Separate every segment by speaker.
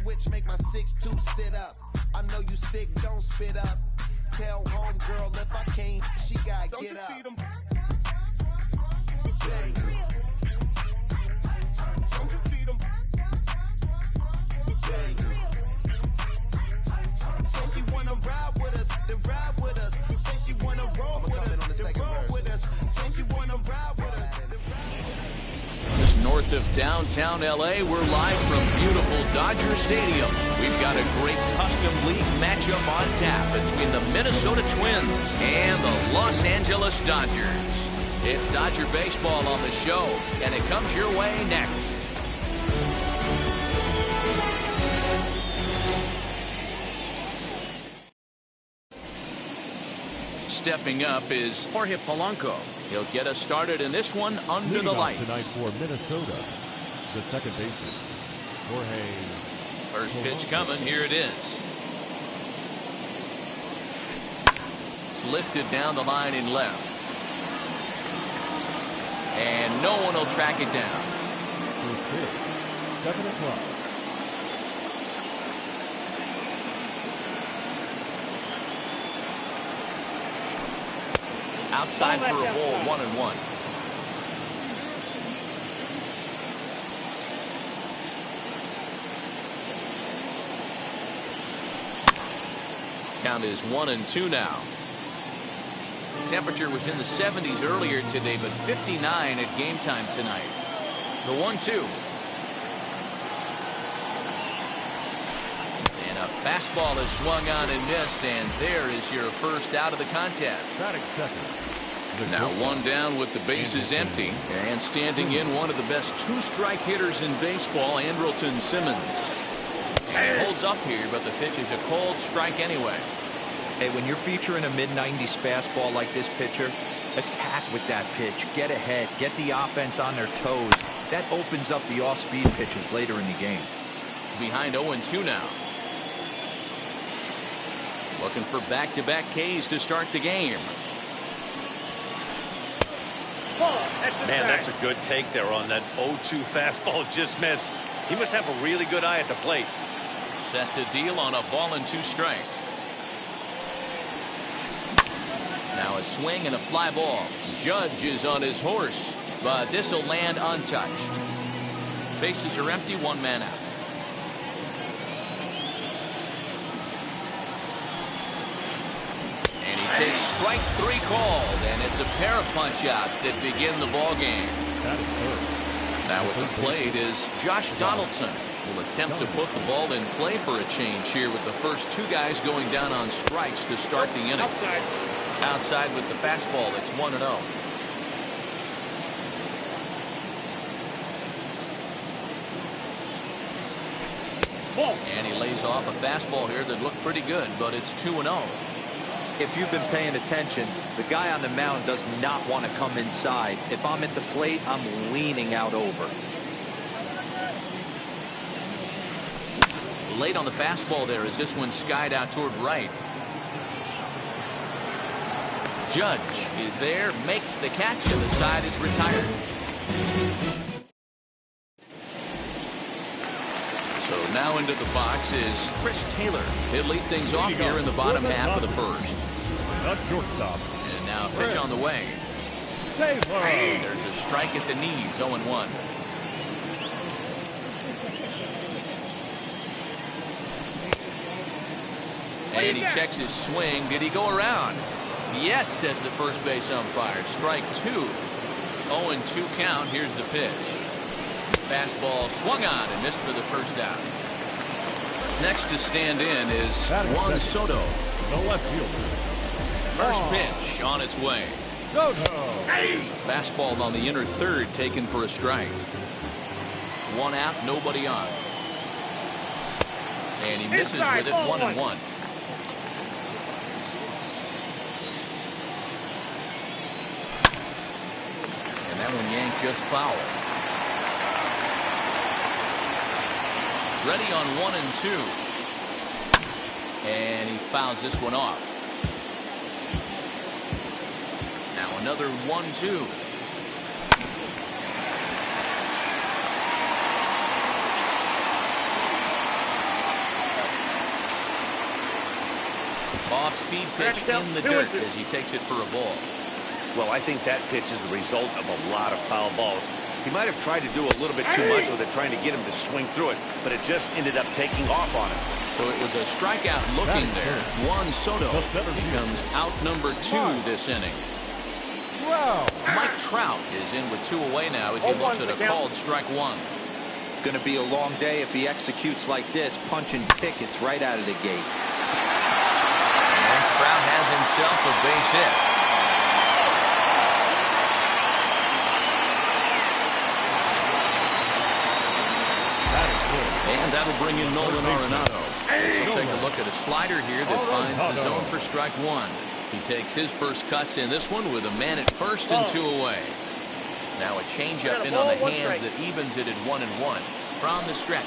Speaker 1: switch, make my 6'2" sit up. I know you sick, don't spit up. Tell homegirl if I can't, she gotta get up. Don't you see them? Say she wanna ride with us, then ride with us. Say she wanna roll with us, then roll with us. Say she wanna ride with us, then ride with us.
Speaker 2: Just north of downtown LA, we're live from beautiful Dodger Stadium. We've got a great custom league matchup on tap between the Minnesota Twins and the Los Angeles Dodgers. It's Dodger baseball on the show, and it comes your way next. Stepping up is Jorge Polanco. He'll get us started in this one under the lights.
Speaker 3: Tonight for Minnesota, the second baseman, Jorge.
Speaker 2: First pitch coming. Here it is. Lifted down the line in left. And no one will track it down.
Speaker 3: First pitch, 7 o'clock.
Speaker 2: Outside for a ball, 1-1. Count is 1-2 now. Temperature was in the 70s earlier today, but 59 at game time tonight. The 1-2. And a fastball is swung on and missed, and there is your first out of the contest. Now one down with the bases empty, and standing in one of the best two-strike hitters in baseball, Andrelton Simmons. And he holds up here, but the pitch is a cold strike anyway.
Speaker 4: Hey, when you're featuring a mid-90s fastball like this pitcher, attack with that pitch. Get ahead. Get the offense on their toes. That opens up the off-speed pitches later in the game.
Speaker 2: Behind 0-2 now. Looking for back-to-back Ks to start the game.
Speaker 5: Man, that's a good take there on that 0-2 fastball. Just missed. He must have a really good eye at the plate.
Speaker 2: Set to deal on a ball and 2 strikes. Now a swing and a fly ball. Judge is on his horse, but this will land untouched. Bases are empty, 1 man out. And he takes strike 3 called, and it's a pair of punch-outs that begin the ball game. Now at the plate is Josh Donaldson. Will attempt to put the ball in play for a change here with the first 2 guys going down on strikes to start the inning. Outside with the fastball. It's 1-0. And he lays off a fastball here that looked pretty good, but it's 2-0.
Speaker 4: If you've been paying attention, the guy on the mound does not want to come inside. If I'm at the plate, I'm leaning out over.
Speaker 2: Late on the fastball there as this one skied out toward right. Judge is there, makes the catch, and the side is retired. So now into the box is Chris Taylor. He'll lead things off here in the bottom half of the first.
Speaker 3: That's shortstop.
Speaker 2: And now a pitch on the way. There's a strike at the knees, 0-1. And he checks his swing. Did he go around? Yes, says the first base umpire. Strike 2. 0-2 count. Here's the pitch. Fastball swung on and missed for the first out. Next to stand in is Juan Soto.
Speaker 3: The left fielder.
Speaker 2: First pitch on its way.
Speaker 3: Soto.
Speaker 2: There's a fastball on the inner third taken for a strike. 1 out, nobody on. And he misses with it, 1-1. That one yanked just foul. Ready on 1-2. And he fouls this one off. Now another 1-2. off-speed pitch in the dirt as he takes it for a ball.
Speaker 5: Well, I think that pitch is the result of a lot of foul balls. He might have tried to do a little bit too much with it, trying to get him to swing through it, but it just ended up taking off on him.
Speaker 2: So it was a strikeout looking there. Juan Soto becomes out number 2 this inning. Mike Trout is in with 2 away now as he looks at a called strike 1.
Speaker 4: Going to be a long day if he executes like this, punching tickets right out of the gate.
Speaker 2: And Trout has himself a base hit. And that'll bring in Nolan Arenado. As he'll take a look at a slider here that finds the zone for strike 1. He takes his first cuts in this one with a man at first and 2 away. Now a changeup in on the hands that evens it at 1-1 from the stretch.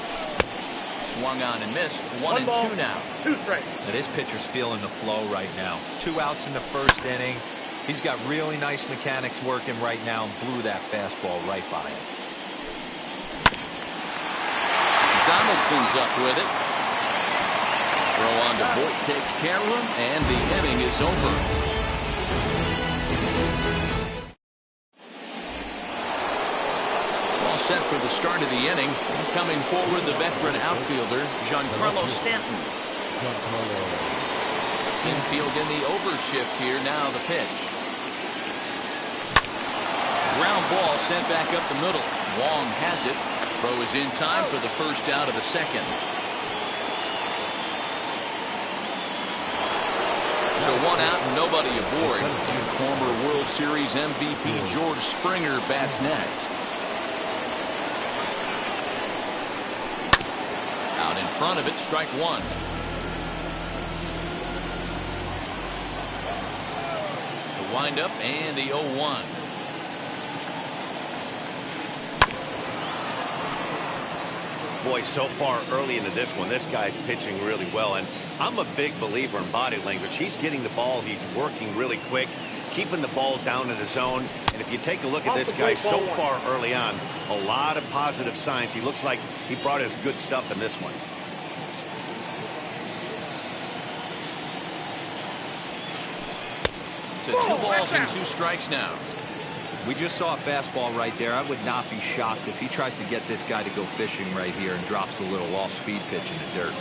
Speaker 2: Swung on and missed. 1-2 now.
Speaker 4: Now this pitcher's feeling the flow right now. 2 outs in the first inning. He's got really nice mechanics working right now and blew that fastball right by him.
Speaker 2: Donaldson's up with it. Throw on to Voit takes care of him, and the inning is over. All set for the start of the inning. Coming forward, the veteran outfielder, Giancarlo Stanton. Infield in the overshift here. Now the pitch. Ground ball sent back up the middle. Wong has it. Throw is in time for the first out of the second. So 1 out and nobody aboard. And former World Series MVP George Springer bats next. Out in front of it, strike 1. The windup and the 0-1.
Speaker 5: Boy, so far early into this one, this guy's pitching really well, and I'm a big believer in body language. He's getting the ball, he's working really quick, keeping the ball down in the zone, and if you take a look at this guy so far early on, a lot of positive signs. He looks like he brought his good stuff in this one.
Speaker 2: To 2 balls and 2 strikes now.
Speaker 4: We just saw a fastball right there. I would not be shocked if he tries to get this guy to go fishing right here and drops a little off-speed pitch in the dirt.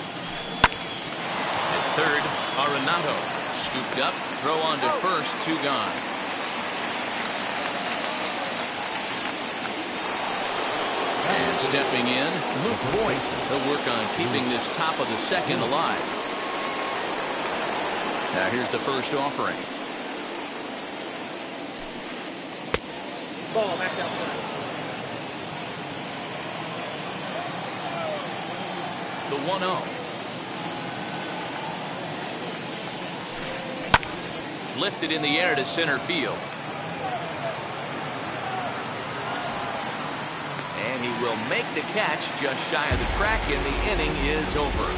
Speaker 2: At third, Arenado scooped up, throw on to first, 2 gone. And stepping in, Luke Voit. He'll work on keeping this top of the second alive. Now here's the first offering.
Speaker 6: Ball back down front.
Speaker 2: The 1-0. Lifted in the air to center field. And he will make the catch just shy of the track, and the inning is over.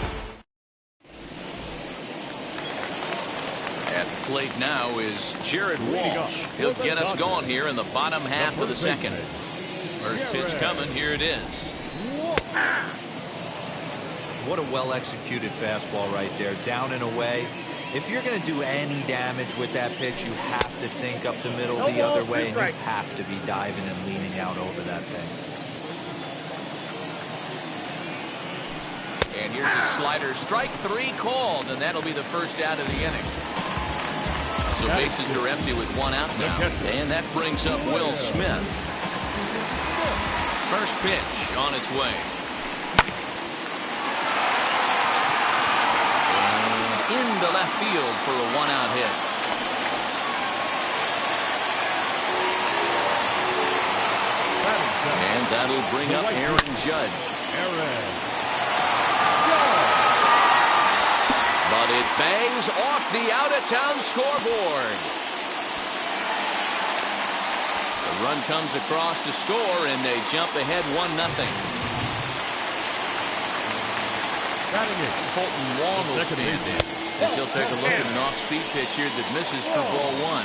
Speaker 2: At the plate now is Jared Walsh. He'll get us going here in the bottom half of the second. First pitch coming. Here it is.
Speaker 4: What a well-executed fastball right there. Down and away. If you're going to do any damage with that pitch, you have to think up the middle the other way, and you have to be diving and leaning out over that thing.
Speaker 2: And here's a slider. Strike 3 called, and that'll be the first out of the inning. So bases are empty with 1 out now. And that brings up Will Smith. First pitch on its way. And into left field for a 1-out hit. And that'll bring up Aaron Judge. But it bangs off the out-of-town scoreboard. The run comes across to score, and they jump ahead 1-0. Colton Wong will stand in as he'll take a look at an off-speed pitch here that misses for ball 1.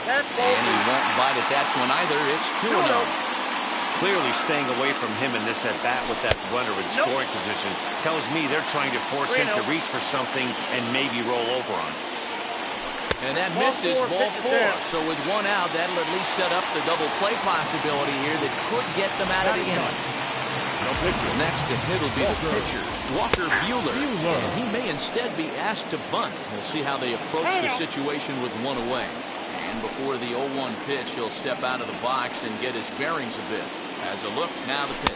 Speaker 2: And he won't bite at that one either. It's 2-0.
Speaker 5: Clearly staying away from him in this at-bat with that runner in scoring position tells me they're trying to force him to reach for something and maybe roll over on it.
Speaker 2: And that misses ball 4. So with 1 out, that'll at least set up the double play possibility here that could get them out of the inning. Next to hit will be the pitcher, Walker Buehler. And he may instead be asked to bunt. We'll see how they approach the situation with 1 away. And before the 0-1 pitch, he'll step out of the box and get his bearings a bit. As a look, now the pitch.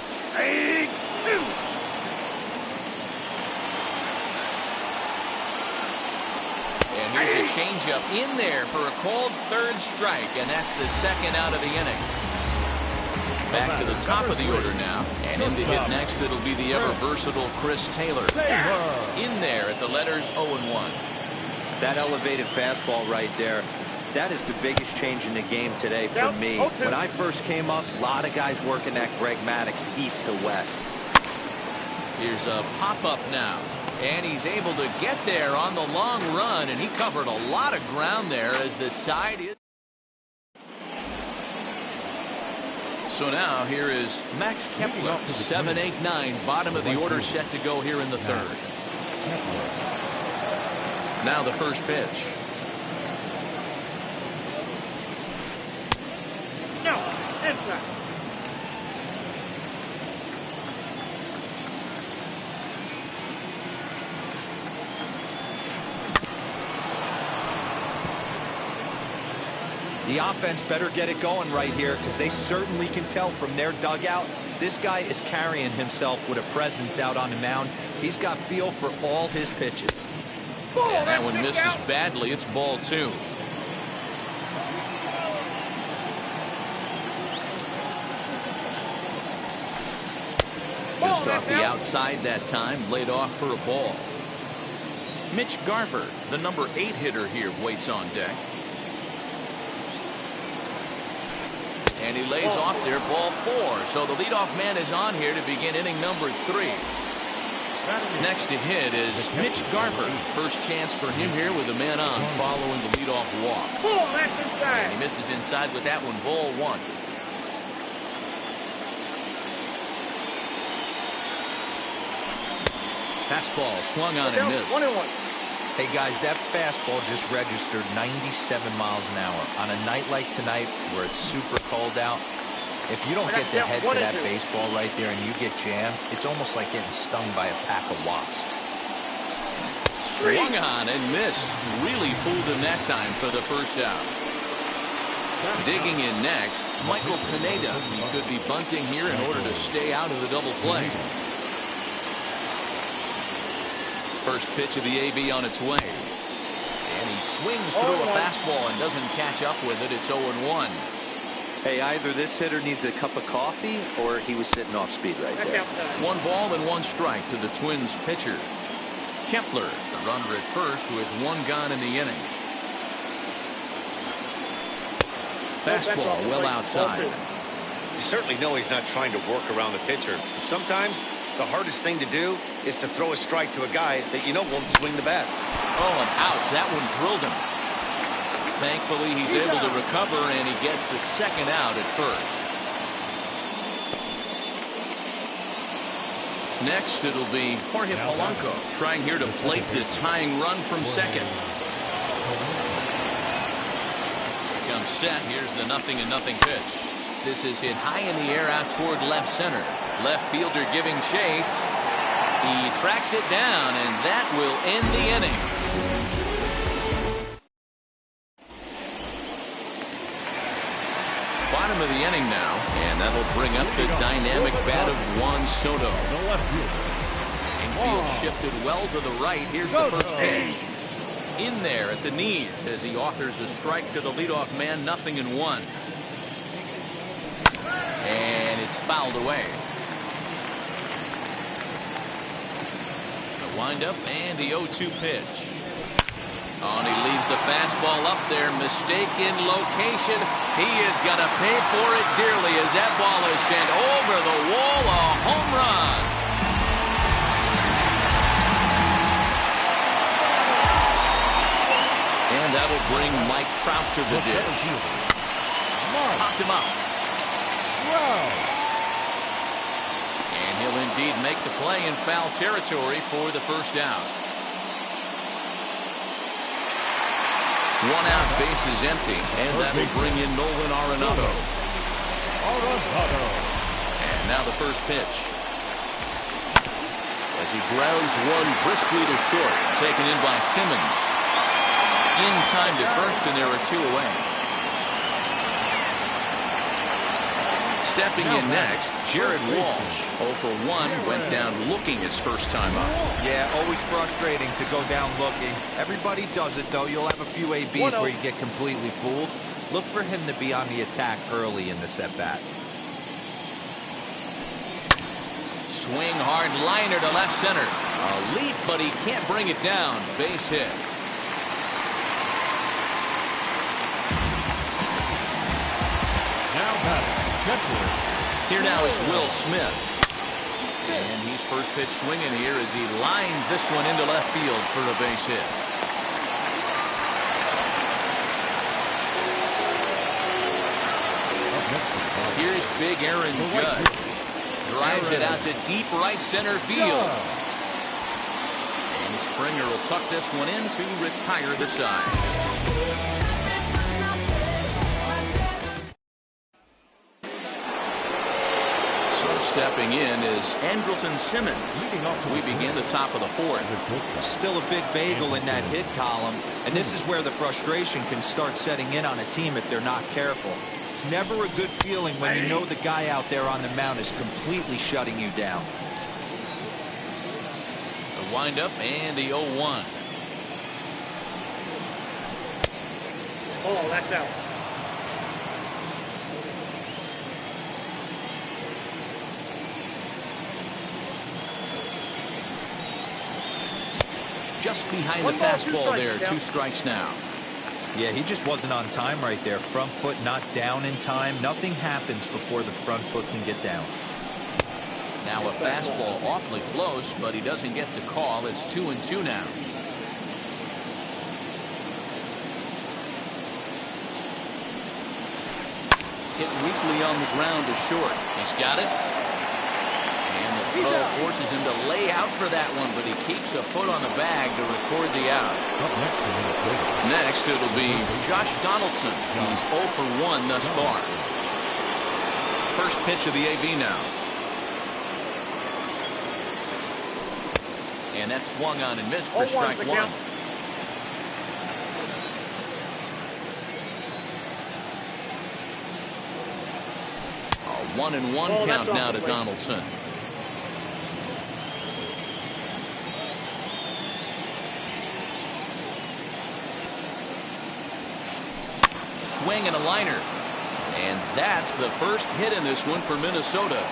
Speaker 2: And here's a changeup in there for a called 3rd strike, and that's the 2nd out of the inning. Back to the top of the order now, and in to hit next, it'll be the ever-versatile Chris Taylor. In there at the letters 0-1.
Speaker 4: That elevated fastball right there, that is the biggest change in the game today for me. When I first came up, a lot of guys working that Greg Maddux east to west.
Speaker 2: Here's a pop-up now. And he's able to get there on the long run, and he covered a lot of ground there as the side is. So now here is Max Kepler, 7, 8, 9, bottom of the order set to go here in the 3rd. Now the first pitch.
Speaker 6: No, inside.
Speaker 4: The offense better get it going right here because they certainly can tell from their dugout this guy is carrying himself with a presence out on the mound. He's got feel for all his pitches.
Speaker 2: And that one misses badly. It's ball 2. Just off the outside that time, laid off for a ball. Mitch Garver, the number 8 hitter here, waits on deck. And he lays off there, ball 4. So the leadoff man is on here to begin inning number 3. Next to hit is Mitch Garver. First chance for him here with a man on following the leadoff walk. And he misses inside with that one, ball 1. Fastball swung on and missed.
Speaker 6: 1-1.
Speaker 4: Hey guys, that fastball just registered 97 miles an hour. On a night like tonight where it's super cold out, if you don't get the head to that baseball right there and you get jammed, it's almost like getting stung by a pack of wasps.
Speaker 2: Swung on and missed. Really fooled him that time for the first out. Digging in next, Michael Pineda. He could be bunting here in order to stay out of the double play. First pitch of the AB on its way. And he swings through a fastball and doesn't catch up with it. It's 0-1.
Speaker 4: Hey, either this hitter needs a cup of coffee or he was sitting off speed right there.
Speaker 2: 1 ball and 1 strike to the Twins pitcher. Kepler, the runner at first with 1 gone in the inning. Fastball well outside.
Speaker 5: You certainly know he's not trying to work around the pitcher. Sometimes the hardest thing to do is to throw a strike to a guy that you know won't swing the bat.
Speaker 2: Oh, and ouch, that one drilled him. Thankfully, he's able to recover, and he gets the 2nd out at first. Next, it'll be Jorge Polanco trying here to plate the tying run from 2nd. Comes set. Here's the 0-0 pitch. This is hit high in the air out toward left center. Left fielder giving chase. He tracks it down, and that will end the inning. Bottom of the inning now, and that'll bring up the dynamic bat of Juan Soto. Infield shifted well to the right. Here's the first pitch. In there at the knees as he offers a strike to the leadoff man, 0-1. And it's fouled away. The windup and the 0-2 pitch. Oh, and he leaves the fastball up there. Mistaken location. He is going to pay for it dearly as that ball is sent over the wall. A home run. And that'll bring Mike Trout to the dish. Popped him up. And he'll indeed make the play in foul territory for the first out. One out, base is empty, and that will bring in Nolan Arenado. And now the first pitch. As he grounds one briskly to short, taken in by Simmons. In time to first, and there are 2 away. Stepping in next, Jared Walsh. 0 for 1, went down looking his first time up.
Speaker 4: Yeah, always frustrating to go down looking. Everybody does it, though. You'll have a few ABs where you get completely fooled. Look for him to be on the attack early in the at-bat.
Speaker 2: Swing hard liner to left center. A leap, but he can't bring it down. Base hit.
Speaker 3: Now batting,
Speaker 2: here now is Will Smith. And he's first pitch swinging here as he lines this one into left field for a base hit. Here's big Aaron Judge. Drives it out to deep right center field. And Springer will tuck this one in to retire the side. Stepping in is Andrelton Simmons. We begin the top of the 4th.
Speaker 4: Still a big bagel in that hit column, and this is where the frustration can start setting in on a team if they're not careful. It's never a good feeling when you know the guy out there on the mound is completely shutting you down.
Speaker 2: The windup and the 0-1.
Speaker 6: Oh, that's out.
Speaker 2: Just behind the fastball there. 2 strikes now.
Speaker 4: Yeah, he just wasn't on time right there. Front foot not down in time. Nothing happens before the front foot can get down.
Speaker 2: Now a fastball awfully close, but he doesn't get the call. It's 2-2 now. Hit weakly on the ground to short. He's got it. And the throw forces him to lay out for that one, but he keeps a foot on the bag to record the out. Next, it'll be Josh Donaldson. He's 0 for 1 thus far. First pitch of the AB now. And that swung on and missed for strike 1. A 1-1 count now to Donaldson. Swing and a liner. And that's the first hit in this one for Minnesota.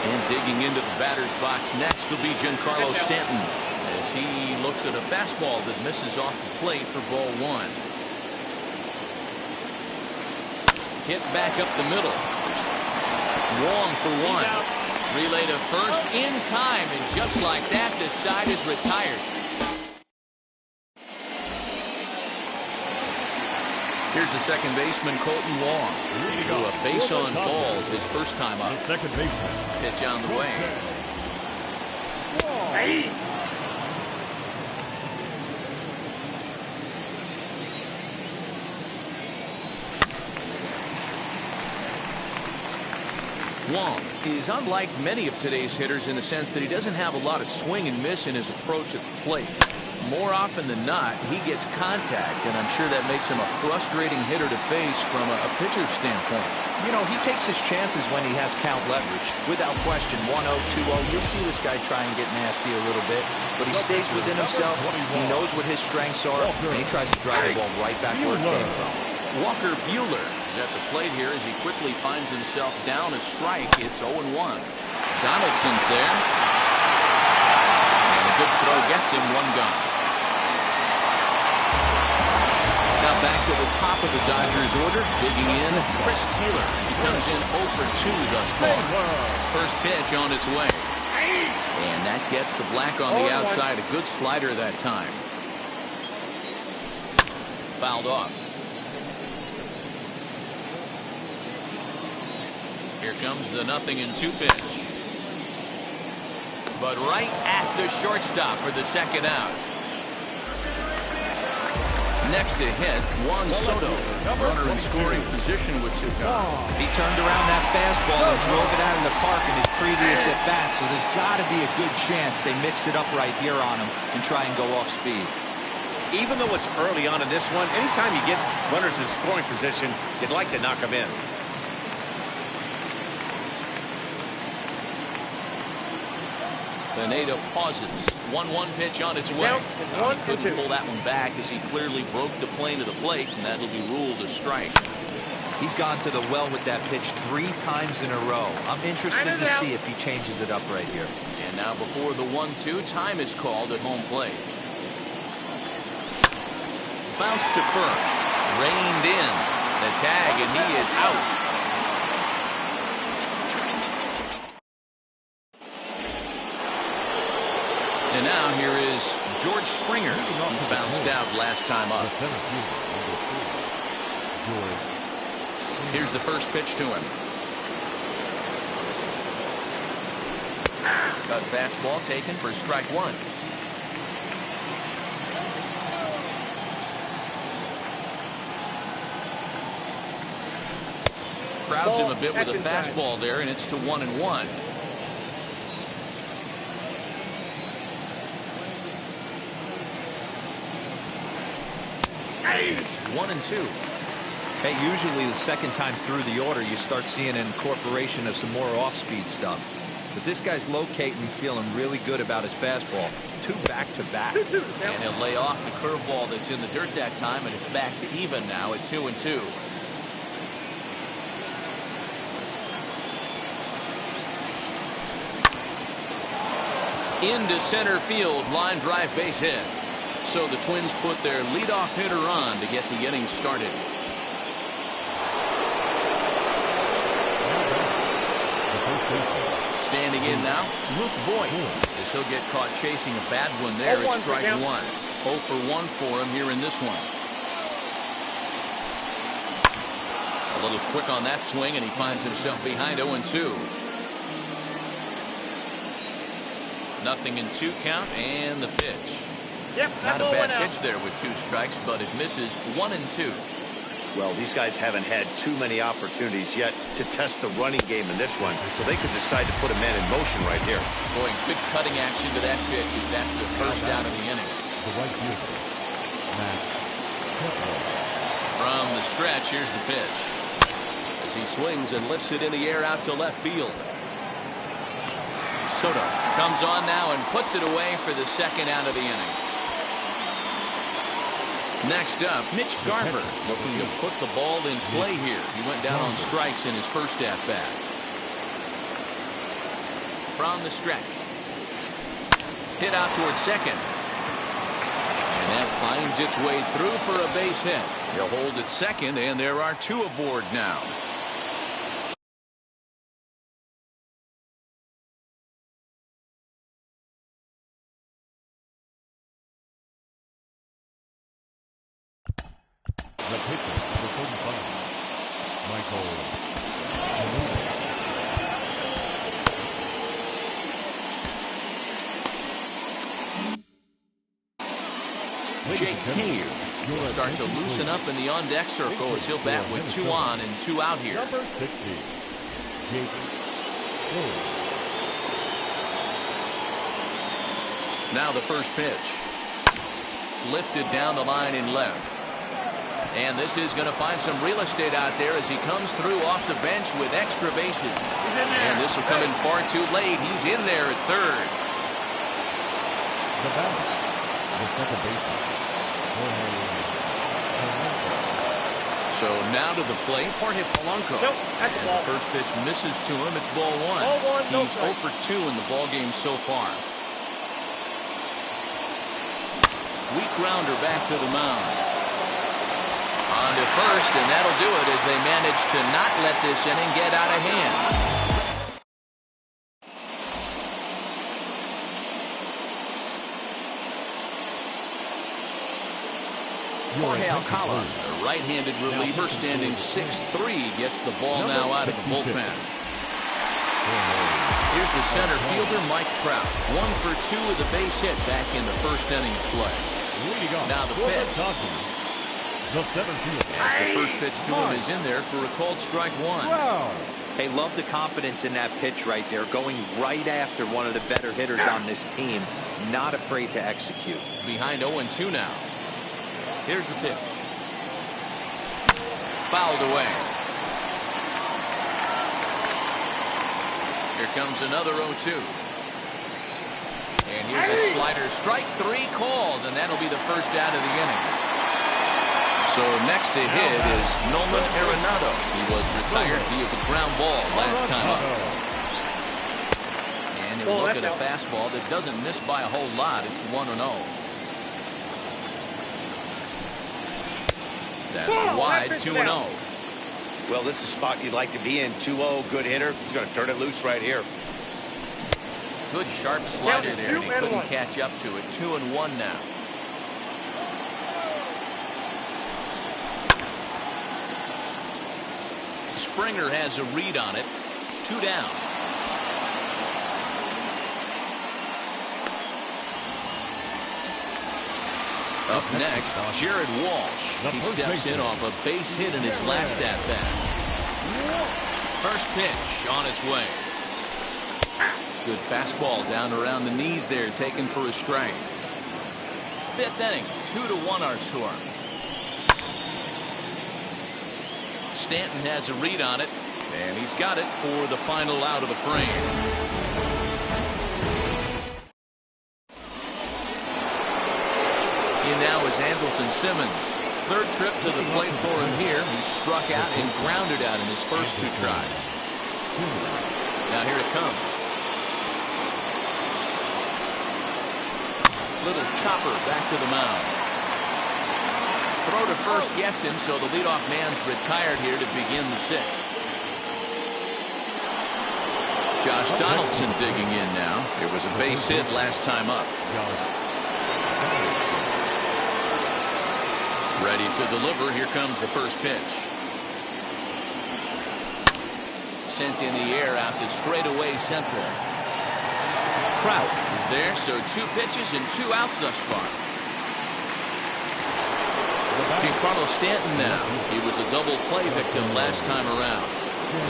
Speaker 2: And digging into the batter's box next will be Giancarlo Stanton as he looks at a fastball that misses off the plate for ball 1. Hit back up the middle. Wong for 1. Relay to first in time, and just like that, this side is retired. Here's the second baseman, Colton Wong. Threw a base on balls his first time up.
Speaker 3: Second baseman.
Speaker 2: Pitch on the way. Wong is unlike many of today's hitters in the sense that he doesn't have a lot of swing and miss in his approach at the plate. More often than not, he gets contact, and I'm sure that makes him a frustrating hitter to face from a pitcher's standpoint.
Speaker 4: You know, he takes his chances when he has count leverage. Without question, 1-0, 2-0, you'll see this guy try and get nasty a little bit, but he stays within himself. He knows what his strengths are, and he tries to drive the ball right back where it came from.
Speaker 2: Walker Buehler is at the plate here as he quickly finds himself down a strike. It's 0-1. Donaldson's there. And a good throw gets him 1 gone. Now back to the top of the Dodgers order. Digging in, Chris Taylor. He comes in 0 for 2 thus far. First pitch on its way. And that gets the black on the outside. A good slider that time. Fouled off. Here comes the 0-2 pitch. But right at the shortstop for the second out. Next to hit, Juan Soto. Runner in scoring position with Sukan.
Speaker 4: He turned around that fastball and drove it out of the park in his previous at-bat, so there's got to be a good chance they mix it up right here on him and try and go off speed.
Speaker 5: Even though it's early on in this one, anytime you get runners in scoring position, you'd like to knock them in.
Speaker 2: Pineda pauses. 1-1 pitch on its way. He couldn't pull that one back as he clearly broke the plane to the plate, and that'll be ruled a strike.
Speaker 4: He's gone to the well with that pitch 3 times in a row. I'm interested to see if he changes it up right here.
Speaker 2: And now before the 1-2, time is called at home plate. Bounce to first. Reined in. The tag, and he is out. And now here is George Springer. He bounced out last time up. Here's the first pitch to him. Cut fastball taken for strike 1. Crowds him a bit with a fastball there, and it's to 1-1. It's 1-2.
Speaker 4: Hey, usually the second time through the order, you start seeing an incorporation of some more off-speed stuff. But this guy's locating and feeling really good about his fastball. 2 back-to-back.
Speaker 2: And he'll lay off the curveball that's in the dirt that time, and it's back to even now at 2-2. Into center field, line drive base hit. So the Twins put their leadoff hitter on to get the inning started. Standing in now, Luke Voigt. As he'll get caught chasing a bad one there at strike 1. 0 for 1 for him here in this one. A little quick on that swing, and he finds himself behind 0-2. 0-2 count, and the pitch. Not a bad pitch there with 2 strikes, but it misses 1-2.
Speaker 5: Well, these guys haven't had too many opportunities yet to test the running game in this one, so they could decide to put a man in motion right here.
Speaker 2: Boy, good cutting action to that pitch as that's the first out of the inning. From the stretch, here's the pitch. As he swings and lifts it in the air out to left field. Soto comes on now and puts it away for the second out of the inning. Next up, Mitch Garver looking to put the ball in play here. He went down on strikes in his first at-bat. From the stretch. Hit out towards second. And that finds its way through for a base hit. He'll hold at second, and there are 2 aboard now.
Speaker 3: The pitcher, number 45, Michael.
Speaker 2: Jake Cave will start to loosen up in the on-deck circle as he'll bat with 2 on and 2 out here.
Speaker 3: Number 60, Jake Cave.
Speaker 2: Now the first pitch. Lifted down the line in left. And this is going to find some real estate out there as he comes through off the bench with extra bases. And this will come in far too late. He's in there at third.
Speaker 3: The batter, the second baseman.
Speaker 2: So now to the plate, Jorge Polanco. As the first pitch misses to him, it's ball 1. He's 0 for 2 in the ball game so far. Weak grounder back to the mound. On to first, and that'll do it as they manage to not let this inning get out of hand. Jorge Alcala, a right-handed reliever standing 6'3", gets the ball now out of the bullpen. Here's the center fielder, Mike Trout. 1 for 2 with a base hit back in the first inning of play. Now the pitch. As the first pitch to him is in there for a called strike 1.
Speaker 4: Hey, love the confidence in that pitch right there. Going right after one of the better hitters on this team. Not afraid to execute.
Speaker 2: Behind 0-2 now. Here's the pitch. Fouled away. Here comes another 0-2. And here's a slider. Strike 3 called, and that'll be the first out of the inning. So next to hit is Nolan Arenado. He was retired via the ground ball last time up. And he'll look at a fastball that doesn't miss by a whole lot. It's 1-0. That's wide, 2-0.
Speaker 5: Well, this is a spot you'd like to be in. 2-0, good hitter. He's going to turn it loose right here.
Speaker 2: Good sharp slider there, and he couldn't catch up to it. 2-1 now. Springer has a read on it. 2 down. Up next, Jared Walsh. He steps in off a base hit in his last at-bat. First pitch on its way. Good fastball down around the knees there, taken for a strike. 5th inning, 2-1 our score. Stanton has a read on it, and he's got it for the final out of the frame. In now is Andrelton Simmons. 3rd trip to the plate for him here. He struck out and grounded out in his first 2 tries. Now here it comes. Little chopper back to the mound. Throw to first gets him, so the leadoff man's retired here to begin the 6th. Josh Donaldson digging in now. It was a base hit last time up. Ready to deliver. Here comes the first pitch. Sent in the air out to straightaway central. Trout is there, so 2 pitches and 2 outs thus far. Giancarlo Stanton now. He was a double play victim last time around.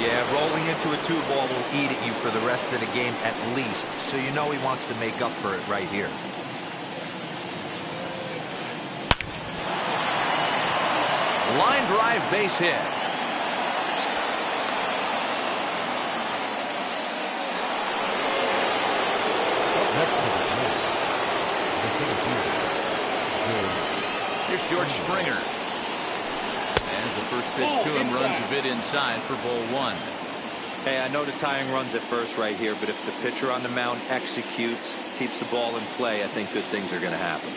Speaker 4: Yeah, rolling into a 2-ball will eat at you for the rest of the game at least, so you know he wants to make up for it right here.
Speaker 2: Line drive base hit. Here's George Springer. As the first pitch to him runs a bit inside for ball 1.
Speaker 4: Hey, I know the tying runs at first right here, but if the pitcher on the mound executes, keeps the ball in play, I think good things are going to happen.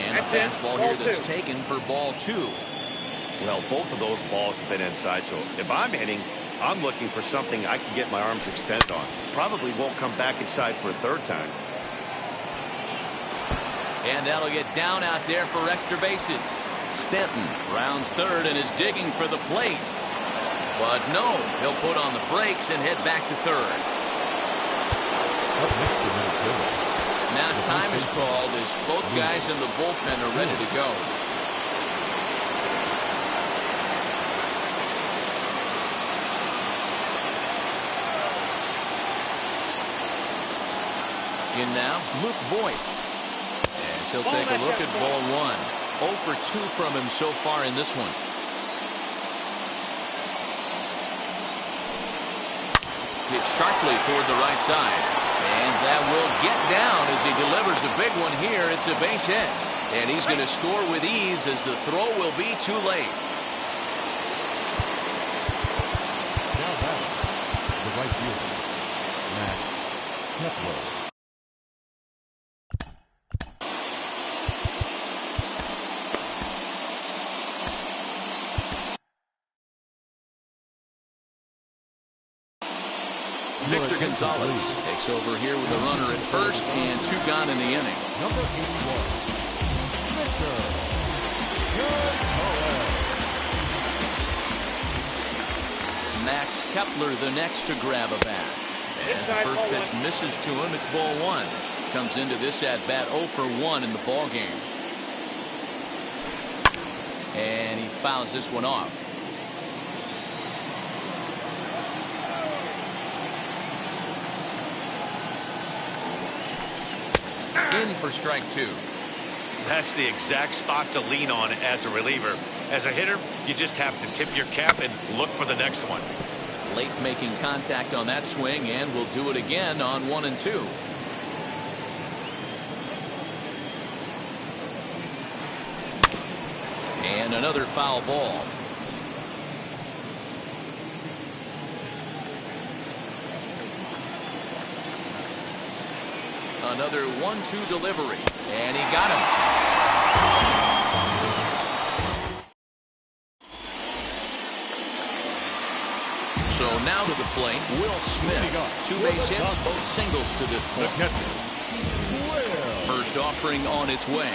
Speaker 2: And a fastball here that's taken for ball 2.
Speaker 5: Well, both of those balls have been inside, so if I'm hitting, I'm looking for something I can get my arms extended on. Probably won't come back inside for a 3rd time.
Speaker 2: And that'll get down out there for extra bases. Stanton rounds 3rd and is digging for the plate. But no, he'll put on the brakes and head back to 3rd. Now time is called as both guys in the bullpen are ready to go. In now, Luke Voigt. As he'll take a look at ball 1. 0 for 2 from him so far in this one. Hit sharply toward the right side. And that will get down as he delivers a big one here. It's a base hit. And he's going to score with ease as the throw will be too late.
Speaker 3: Now back, the right fielder, Matt Kepler.
Speaker 2: Victor Gonzalez takes over here with a runner at first and 2 gone in the inning.
Speaker 3: Number 81, Victor
Speaker 2: Max Kepler the next to grab a bat. As the first pitch misses to him, it's ball one. Comes into this at bat 0 for 1 in the ball game. And he fouls this one off. In for strike 2.
Speaker 5: That's the exact spot to lean on as a reliever. As a hitter, you just have to tip your cap and look for the next one.
Speaker 2: Late making contact on that swing, and will do it again on 1 and 2. And another foul ball. Another 1-2 delivery, and he got him. So now to the plate, Will Smith. 2 base hits, both singles to this point. First offering on its way.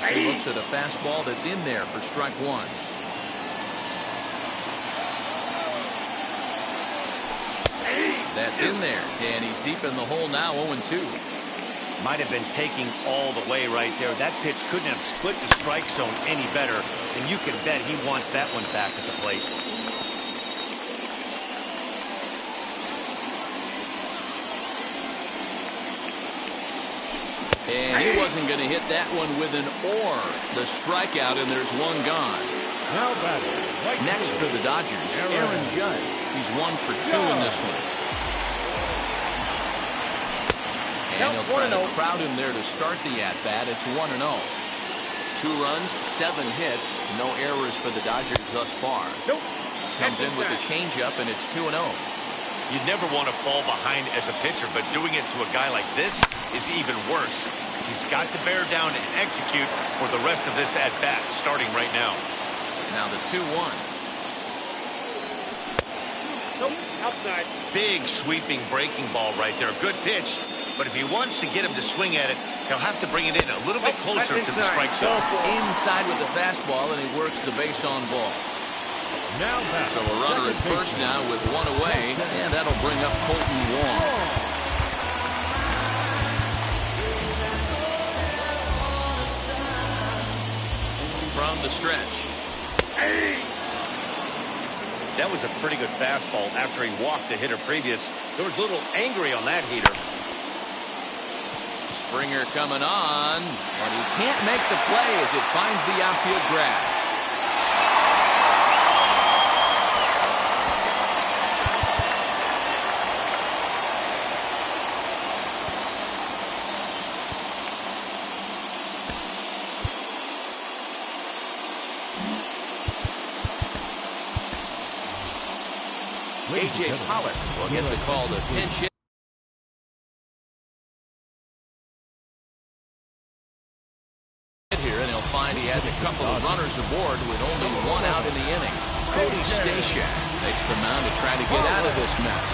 Speaker 2: As he looks at a fastball that's in there for strike 1. That's in there, and he's deep in the hole now, 0-2.
Speaker 5: Might have been taking all the way right there. That pitch couldn't have split the strike zone any better, and you can bet he wants that one back at the plate.
Speaker 2: And he wasn't going to hit that one with an or. The strikeout, and there's one gone.
Speaker 3: Now batting.
Speaker 2: Next for the Dodgers, Aaron Judge. He's 1 for 2 in this one. And he'll try to crowd him there to start the at-bat. It's 1-0. 2 runs, 7 hits, no errors for the Dodgers thus far. Comes in with the changeup, and it's 2-0.
Speaker 5: You'd never want to fall behind as a pitcher, but doing it to a guy like this is even worse. He's got to bear down and execute for the rest of this at-bat, starting right now.
Speaker 2: Now the 2-1.
Speaker 6: Outside.
Speaker 5: Big sweeping breaking ball right there. Good pitch. But if he wants to get him to swing at it, he'll have to bring it in a little bit closer to the strike zone.
Speaker 2: Inside with the fastball, and he works the base on ball.
Speaker 3: Now back.
Speaker 2: So a runner at first now with 1 away, and that'll bring up Colton Wong. From the stretch.
Speaker 5: That was a pretty good fastball after he walked the hitter previous. There was a little angry on that heater.
Speaker 2: Springer coming on, and he can't make the play as it finds the outfield grass. A.J. Pollock will get the call to pinch hit. Here, and he'll find he has a couple of runners aboard with only 1 out in the inning. Cody Stashak takes the mound to try to get out of this mess.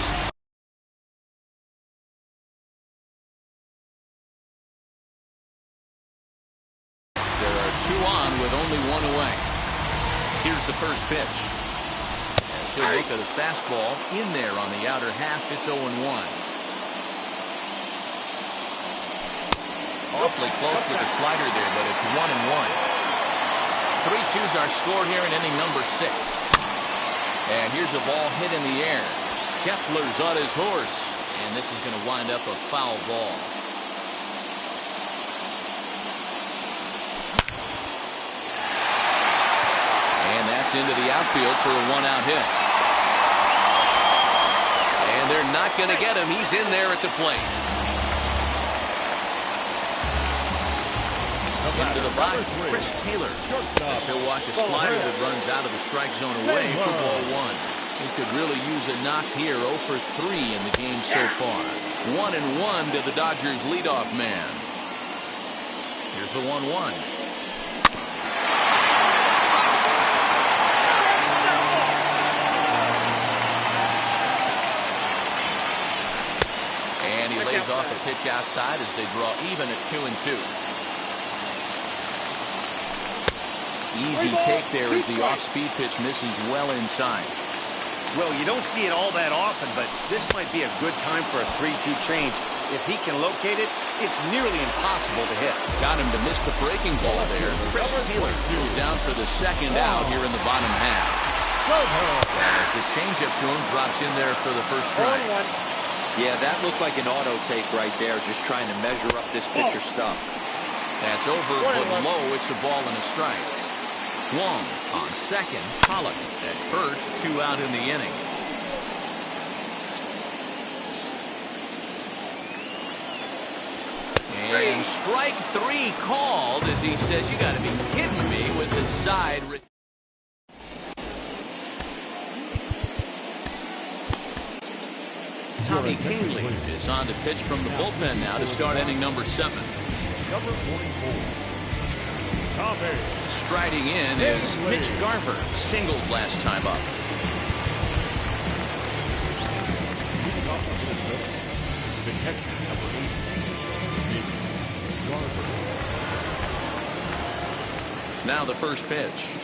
Speaker 2: There are 2 on with only 1 away. Here's the first pitch. As he'll look at a fastball in there on the outer half, it's 0-1. Awfully close with the slider there, but it's 1-1. 3-2's our score here in inning number 6. And here's a ball hit in the air. Kepler's on his horse, and this is going to wind up a foul ball. And that's into the outfield for a 1-out hit. And they're not going to get him. He's in there at the plate. Into the box, Chris Taylor. He'll watch a slider that runs out of the strike zone away for ball 1. He could really use a knock here. 0 for 3 in the game so far. 1-1 to the Dodgers leadoff man. Here's the 1-1. And he lays off a pitch outside as they draw even at 2-2. Easy take there as the off-speed pitch misses well inside.
Speaker 5: Well, you don't see it all that often, but this might be a good time for a 3-2 change. If he can locate it, it's nearly impossible to hit.
Speaker 2: Got him to miss the breaking ball there. Chris Taylor goes down for the second out here in the bottom half. As the changeup to him drops in there for the first strike.
Speaker 4: Yeah, that looked like an auto take right there, just trying to measure up this pitcher's stuff.
Speaker 2: That's over, but low. It's a ball and a strike. Wong on second. Pollock at first. 2 out in the inning. And strike 3 called as he says, you got to be kidding me with his side. Tommy Canley is on to pitch from the bullpen now to start inning number 7.
Speaker 3: Number 44.
Speaker 2: Striding in is Mitch Garver, singled last time up.
Speaker 3: The catcher, number 8. Mitch Garver.
Speaker 2: Now the first pitch.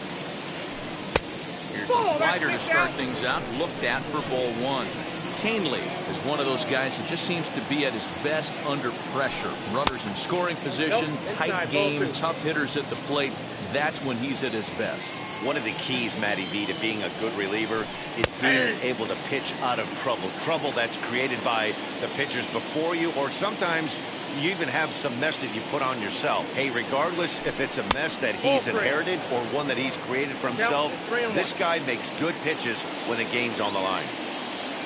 Speaker 2: Here's the slider to start things out. Looked at for ball 1. Canley is one of those guys that just seems to be at his best under pressure. Runners in scoring position, tight game, tough hitters at the plate. That's when he's at his best.
Speaker 5: One of the keys, Matty V, to being a good reliever is being able to pitch out of trouble. Trouble that's created by the pitchers before you, or sometimes you even have some mess that you put on yourself. Hey, regardless if it's a mess that he's inherited or one that he's created for himself, this guy makes good pitches when the game's on the line.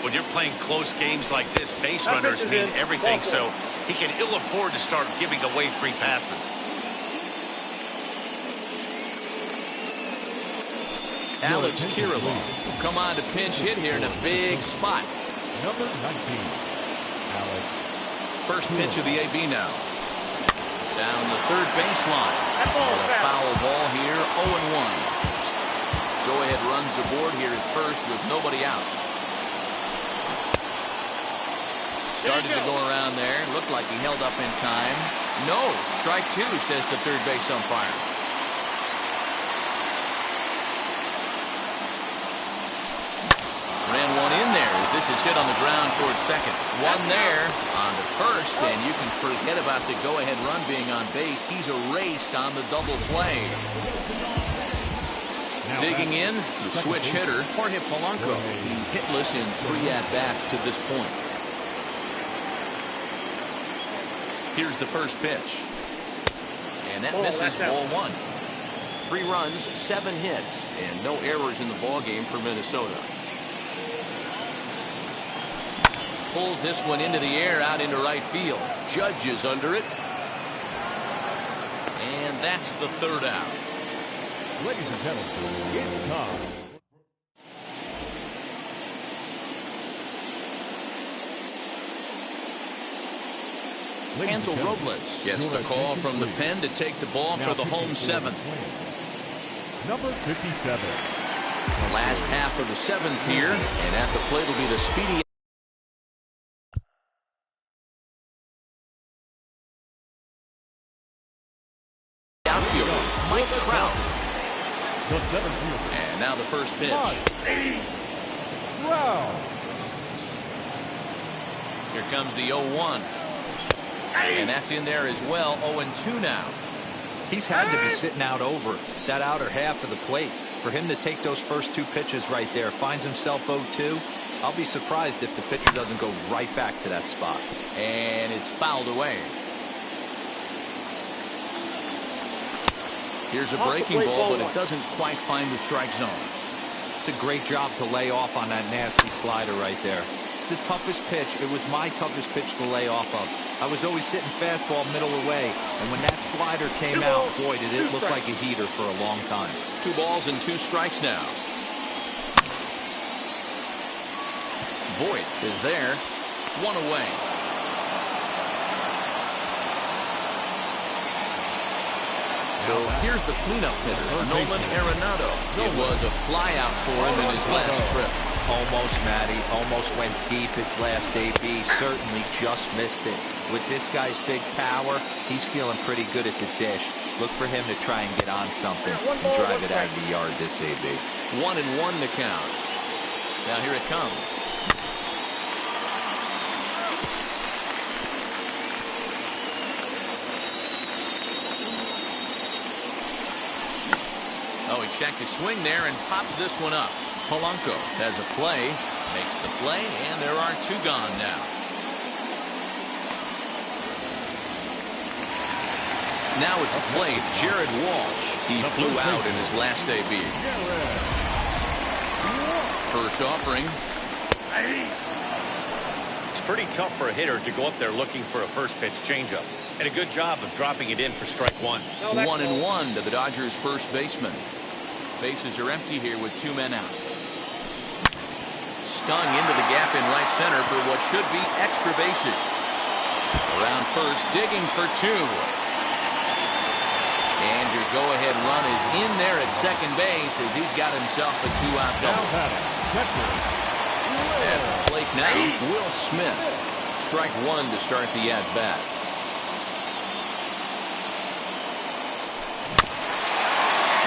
Speaker 5: When you're playing close games like this, base runners mean everything, so he can ill afford to start giving away free passes.
Speaker 2: Alex Kirilov will come on to pinch hit here in a big spot.
Speaker 3: Number 19. Alex.
Speaker 2: First pitch of the AB now. Down the third baseline. And a foul ball here, 0-1. Go-ahead runs aboard here at first with nobody out. Started to go around there. Looked like he held up in time. No. Strike 2, says the third base umpire. Ran one in there as this is hit on the ground towards second. One there on to first, and you can forget about the go-ahead run being on base. He's erased on the double play. Digging in, the switch hitter, Jorge Polanco. He's hitless in 3 at-bats to this point. Here's the first pitch. And that misses ball 1. 3 runs, 7 hits, and no errors in the ballgame for Minnesota. Pulls this one into the air out into right field. Judge is under it. And that's the third out.
Speaker 3: Ladies and gentlemen, it's time.
Speaker 2: Hansel Robles gets the call from the pen to take the ball for the home 7th.
Speaker 3: Number 57.
Speaker 2: Last half of the 7th here, and at the plate will be the speedy outfielder, Mike Trout. And now the first pitch.
Speaker 3: Wow.
Speaker 2: Here comes the 0-1. And that's in there as well. 0-2 now.
Speaker 4: He's had to be sitting out over that outer half of the plate. For him to take those first 2 pitches right there, finds himself 0-2. I'll be surprised if the pitcher doesn't go right back to that spot.
Speaker 2: And it's fouled away. Here's a breaking ball, but it doesn't quite find the strike zone.
Speaker 4: It's a great job to lay off on that nasty slider right there. It's the toughest pitch. It was my toughest pitch to lay off of. I was always sitting fastball middle away, and when that slider came out, boy, did it look like a heater for a long time.
Speaker 2: 2 balls and 2 strikes now. Voit is there. 1 away. So here's the cleanup hitter, Nolan Arenado. It was a flyout for him in his last trip.
Speaker 4: Almost, Matty. Almost went deep his last AB. Certainly just missed it. With this guy's big power, he's feeling pretty good at the dish. Look for him to try and get on something and drive it out of the yard this AB.
Speaker 2: 1-1 the count. Now here it comes. Oh, he checked his swing there and pops this one up. Polanco has a play, makes the play, and there are 2 gone now. Now at the plate, Jared Walsh. He flew out in his last debut. First offering.
Speaker 5: It's pretty tough for a hitter to go up there looking for a first pitch changeup. And a good job of dropping it in for strike 1.
Speaker 2: 1-1 to the Dodgers' first baseman. Bases are empty here with 2 men out. Stung into the gap in right center for what should be extra bases. Around first, digging for 2. And your go-ahead run is in there at second base as he's got himself a 2-out double. At the plate now, Will Smith. Strike 1 to start the at-bat.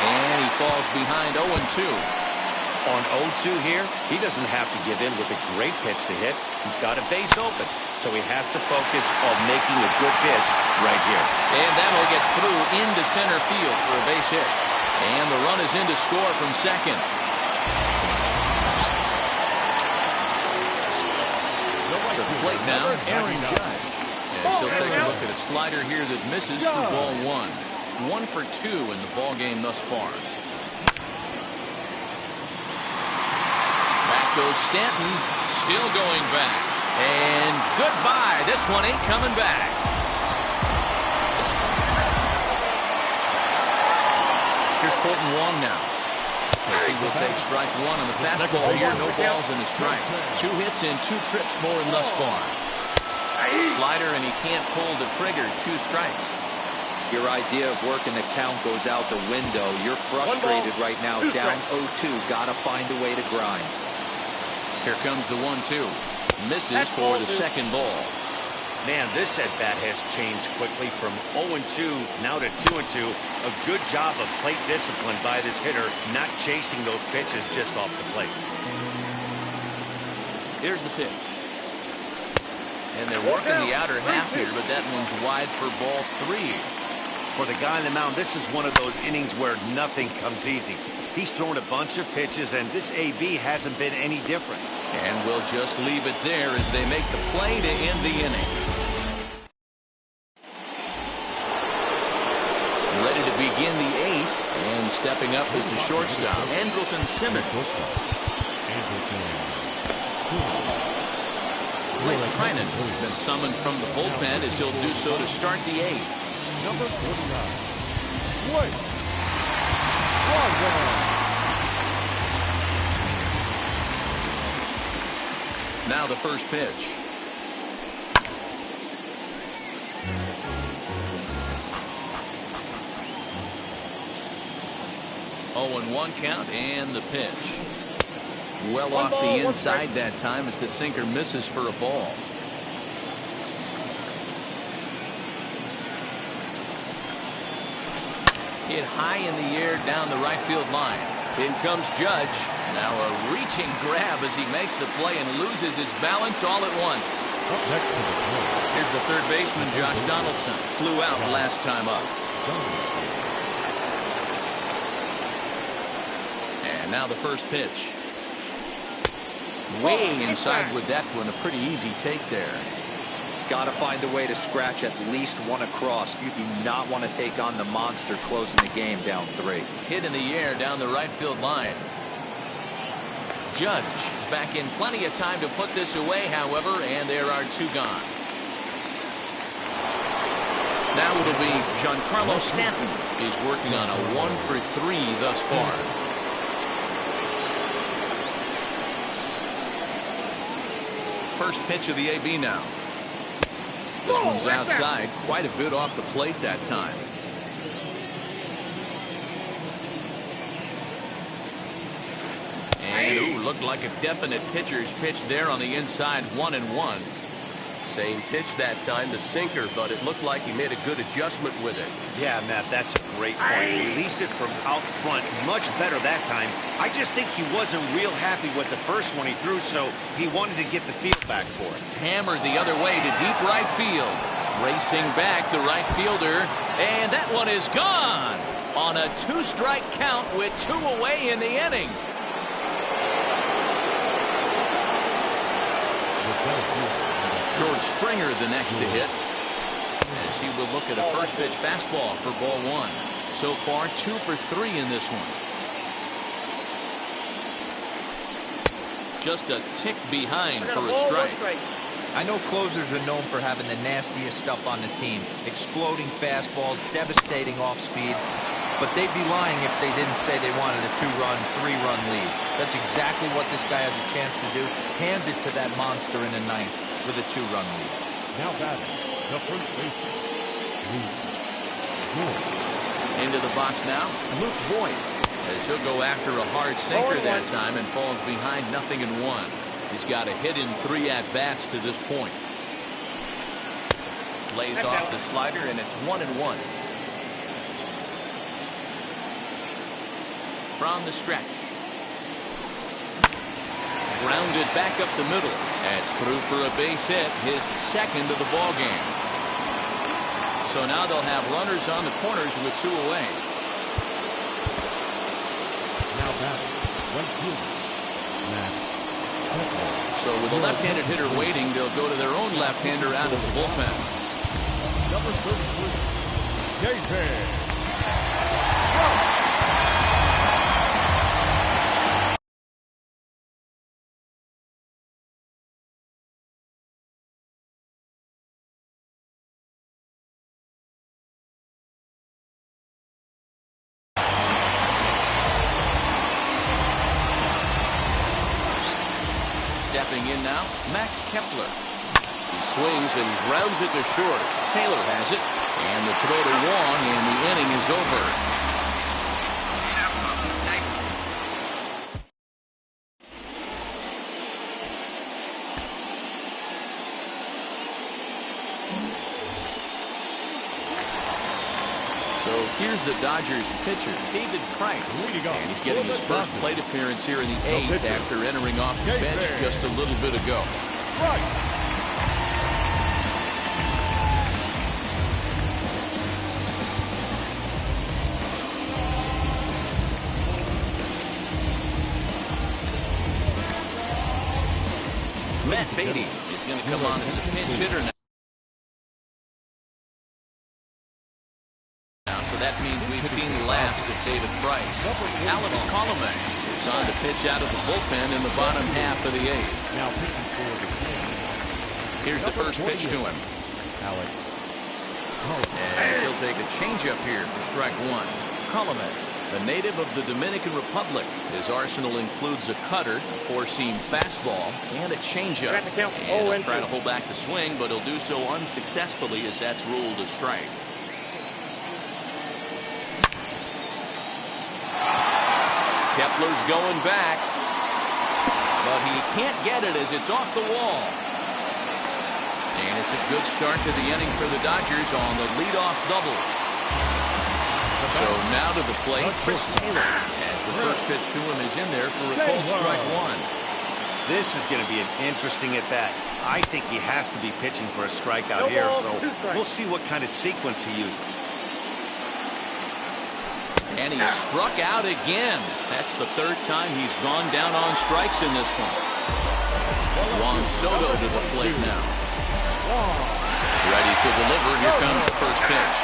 Speaker 2: And he falls behind 0-2.
Speaker 5: On 0-2 here, he doesn't have to give in with a great pitch to hit. He's got a base open, so he has to focus on making a good pitch right here.
Speaker 2: And that'll get through into center field for a base hit. And the run is in to score from second. The plate now, Aaron Judge. As he'll take a look at a slider here that misses for ball 1. 1 for 2 in the ball game thus far. Back goes Stanton, still going back. And goodbye. This one ain't coming back. Here's Colton Wong now. As he will take strike 1 on the fastball here. No balls and a strike. 2 hits in 2 trips for him thus far. Slider, and he can't pull the trigger. 2 strikes.
Speaker 4: Your idea of working the count goes out the window. You're frustrated right now, down 0-2. Got to find a way to grind.
Speaker 2: Here comes the 1-2. Misses for the second ball.
Speaker 5: Man, this at-bat has changed quickly from 0-2 now to 2-2. A good job of plate discipline by this hitter, not chasing those pitches just off the plate.
Speaker 2: Here's the pitch. And they're working the outer half here, but that one's wide for ball 3.
Speaker 5: For the guy on the mound, this is one of those innings where nothing comes easy. He's thrown a bunch of pitches, and this AB hasn't been any different.
Speaker 2: And we'll just leave it there as they make the play to end the inning. Ready to begin the 8th, and stepping up is the shortstop, Andrelton Simmons. Blake Trinan has been summoned from the bullpen as he'll do so to start the 8th.
Speaker 3: Number 49. Blake.
Speaker 2: Now the first pitch. Oh, and 1 count, and the pitch. Well off the inside that time as the sinker misses for a ball. Hit high in the air down the right field line. In comes Judge. Now a reaching grab as he makes the play and loses his balance all at once. Here's the third baseman, Josh Donaldson. Flew out last time up. And now the first pitch. Way inside with that one. A pretty easy take there.
Speaker 4: Got to find a way to scratch at least 1 across. You do not want to take on the monster closing the game down 3.
Speaker 2: Hit in the air down the right field line. Judge is back in plenty of time to put this away, however, and there are 2 gone. Now it'll be Giancarlo Stanton. He's working on a 1 for 3 thus far. First pitch of the AB now. This one's outside, quite a bit off the plate that time. And ooh, looked like a definite pitcher's pitch there on the inside, 1-1.
Speaker 7: Same pitch that time, the sinker, but it looked like he made a good adjustment with it.
Speaker 5: Yeah, Matt, that's a great point. Released it from out front much better that time. I just think he wasn't real happy with the first one he threw, so he wanted to get the field back for it.
Speaker 2: Hammered the other way to deep right field. Racing back the right fielder, and that one is gone on a 2-strike count with 2 away in the inning. George Springer the next to hit, as he will look at a first pitch fastball for ball 1. So far 2 for 3 in this one. Just a tick behind for a strike.
Speaker 4: I know closers are known for having the nastiest stuff on the team. Exploding fastballs, devastating off speed. But they'd be lying if they didn't say they wanted a 2-run, 3-run lead. That's exactly what this guy has a chance to do. Hand it to that monster in the 9th with a 2-run lead.
Speaker 3: Now batting, the first baseman,
Speaker 2: Into the box now, Luke Voigt, as he'll go after a hard sinker that time and falls behind 0-1. He's got a hit in 3 at-bats to this point. Lays off the slider, and it's 1-1. From the stretch. Grounded back up the middle. That's through for a base hit, his second of the ball game. So now they'll have runners on the corners with 2 away.
Speaker 3: now batting, right fielder, Matt.
Speaker 2: So with a left-handed hitter waiting, they'll go to their own left-hander out of the bullpen.
Speaker 3: Number 33, David.
Speaker 2: Stepping in now, Max Kepler. He swings and grounds it to short. Taylor has it, and the throw to Wong, and the inning is over. So here's the Dodgers pitcher, David Price. And he's getting his first plate appearance here in the 8th after entering off the bench just a little bit ago. Matt Beatty is going to come on as a pinch hitter now. So that means we've seen the last of David Price. Alex Colomé is on to pitch out of the bullpen in the bottom half of the 8th.
Speaker 3: Now pitching for the Kings.
Speaker 2: Here's the first pitch to him.
Speaker 3: Alex.
Speaker 2: And he'll take a changeup here for strike 1. Colomé, the native of the Dominican Republic. His arsenal includes a cutter, a 4-seam fastball, and a changeup. And he'll try to hold back the swing, but he'll do so unsuccessfully as that's ruled a strike. Kepler's going back, but he can't get it as it's off the wall. And it's a good start to the inning for the Dodgers on the leadoff double. So now to the plate, Chris Taylor, as the first pitch to him is in there for a cold strike 1.
Speaker 5: This is going to be an interesting at-bat. I think he has to be pitching for a strikeout here, so we'll see what kind of sequence he uses.
Speaker 2: And he struck out again. That's the 3rd time he's gone down on strikes in this one. Juan Soto to the plate now. Ready to deliver. Here comes the first pitch.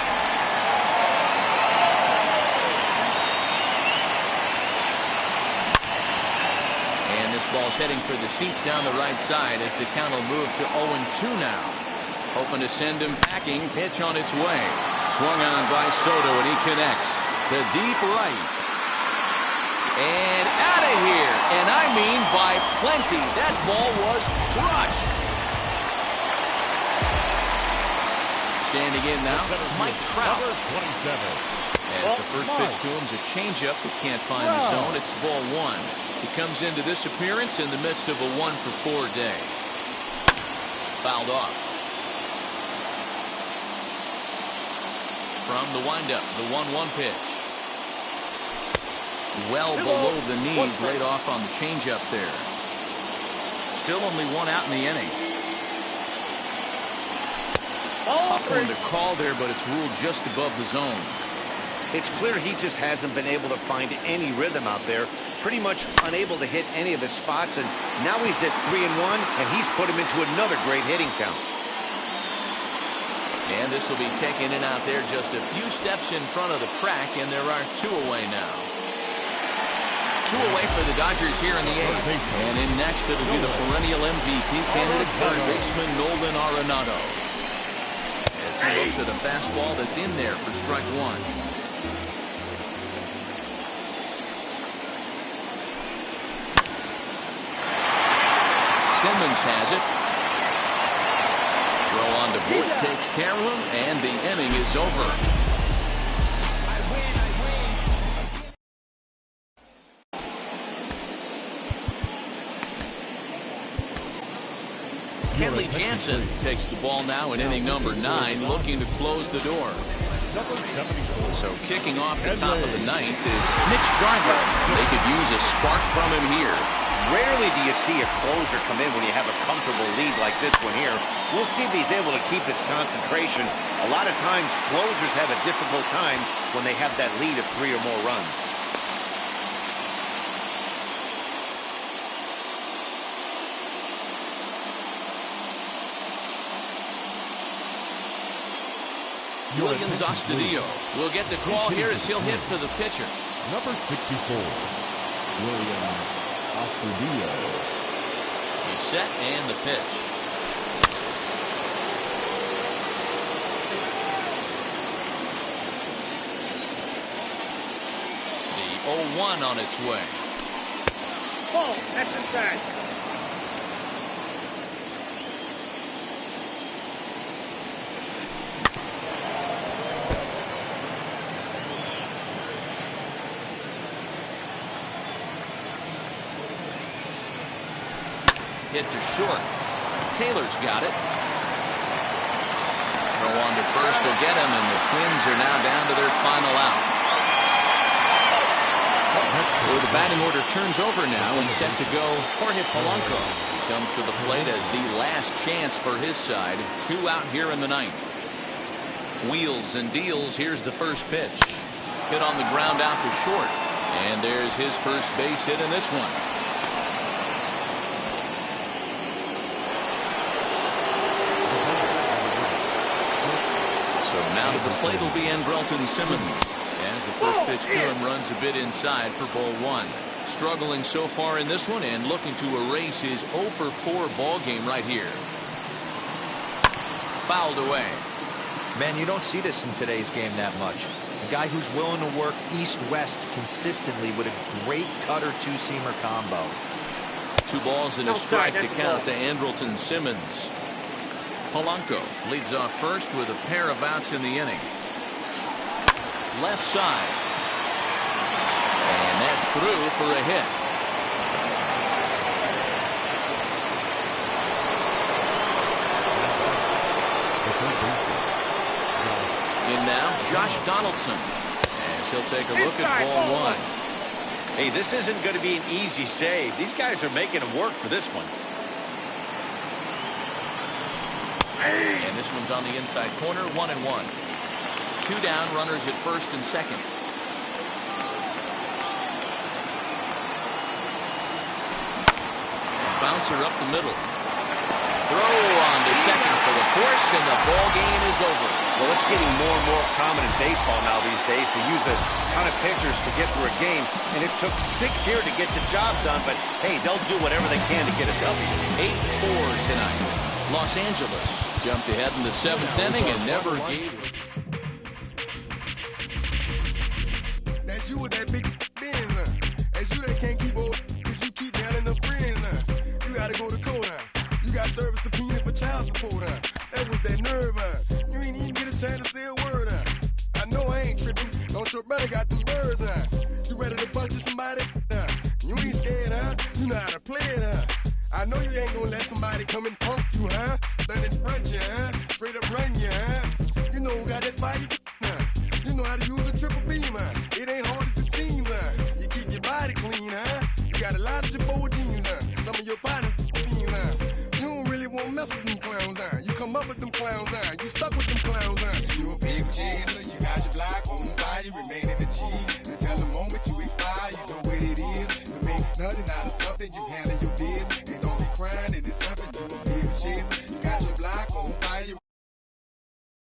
Speaker 2: And this ball's heading for the seats down the right side as the count will move to 0-2 now. Hoping to send him packing. Pitch on its way. Swung on by Soto, and he connects to deep right. And out of here. And I mean by plenty. That ball was crushed. Standing in now, Mike Trout. As the first pitch to him is a changeup that can't find the zone. It's ball 1. He comes into this appearance in the midst of a 1-for-4 day. Fouled off. from the windup, the 1-1 pitch. Well below the knees, laid off on the changeup there. Still only one out in the inning. Tough one to call there, but it's ruled just above the zone.
Speaker 5: It's clear he just hasn't been able to find any rhythm out there. Pretty much unable to hit any of his spots, and now he's at 3-1, and he's put him into another great hitting count.
Speaker 2: And this will be taken in out there just a few steps in front of the track, and there are 2 away now. 2 away for the Dodgers here in the 8th. And in next, it'll be the perennial MVP candidate, third baseman Nolan Arenado. As he looks at a fastball that's in there for strike 1. Simmons has it. Throw on to Voit, takes care of him, and the inning is over. Kenley Jansen takes the ball now in inning number 9, looking to close the door. So kicking off the top of the 9th is Mitch Garver. They could use a spark from him here.
Speaker 5: Rarely do you see a closer come in when you have a comfortable lead like this one here. We'll see if he's able to keep his concentration. A lot of times, closers have a difficult time when they have that lead of 3 or more runs.
Speaker 2: Williams Astudillo will get the call here as he'll hit for the pitcher.
Speaker 3: Number 64, Williams Astudillo.
Speaker 2: He's set and the pitch. The 0-1 on its way.
Speaker 6: Ball, that's inside.
Speaker 2: Hit to short. Taylor's got it. Throw on to first will get him, and the Twins are now down to their final out. So the batting order turns over now, and set to go Jorge Polanco. He comes to the plate as the last chance for his side. 2 out here in the 9th. Wheels and deals. Here's the first pitch. Hit on the ground out to short. And there's his first base hit in this one. So now to the plate will be Andrelton Simmons. As the first pitch to him runs a bit inside for ball 1. Struggling so far in this one and looking to erase his 0-for-4 ball game right here. Fouled away.
Speaker 4: Man, you don't see this in today's game that much. A guy who's willing to work east-west consistently with a great cutter two-seamer combo.
Speaker 2: 2 balls and a strike to count to Andrelton Simmons. Polanco leads off first with a pair of outs in the inning. Left side. And that's through for a hit. In now, Josh Donaldson. As he'll take a look at ball 1.
Speaker 5: Hey, this isn't going to be an easy save. These guys are making him work for this one.
Speaker 2: And this one's on the inside corner, 1-1. 2 down, runners at first and second. Bouncer up the middle. Throw on to second for the force, and the ball game is over.
Speaker 5: Well, it's getting more and more common in baseball now these days to use a ton of pitchers to get through a game, and it took 6 here to get the job done, but hey, they'll do whatever they can to get a W.
Speaker 2: 8-4 tonight. Los Angeles jumped ahead in the 7th inning and never gave it.
Speaker 8: That's you with that big Benz, That's you that can't keep old, cause you keep nailing the friends, You gotta go to court, You got service subpoena for child support, That was that nerve, You ain't even get a chance to say a word, I know I ain't tripping, don't your brother got them birds, You ready to bust somebody, You ain't scared, You know how to play it, I know you ain't gonna let somebody come and punk you, Stand in front you, Straight up run you, You know who got that fire, clowns, You come up with them clowns, You stuck with them clowns, You a paper chaser, you got your block on fire, you remain in the G. Until the moment you expire, you know what it is. You make nothing out of something, you handle your business.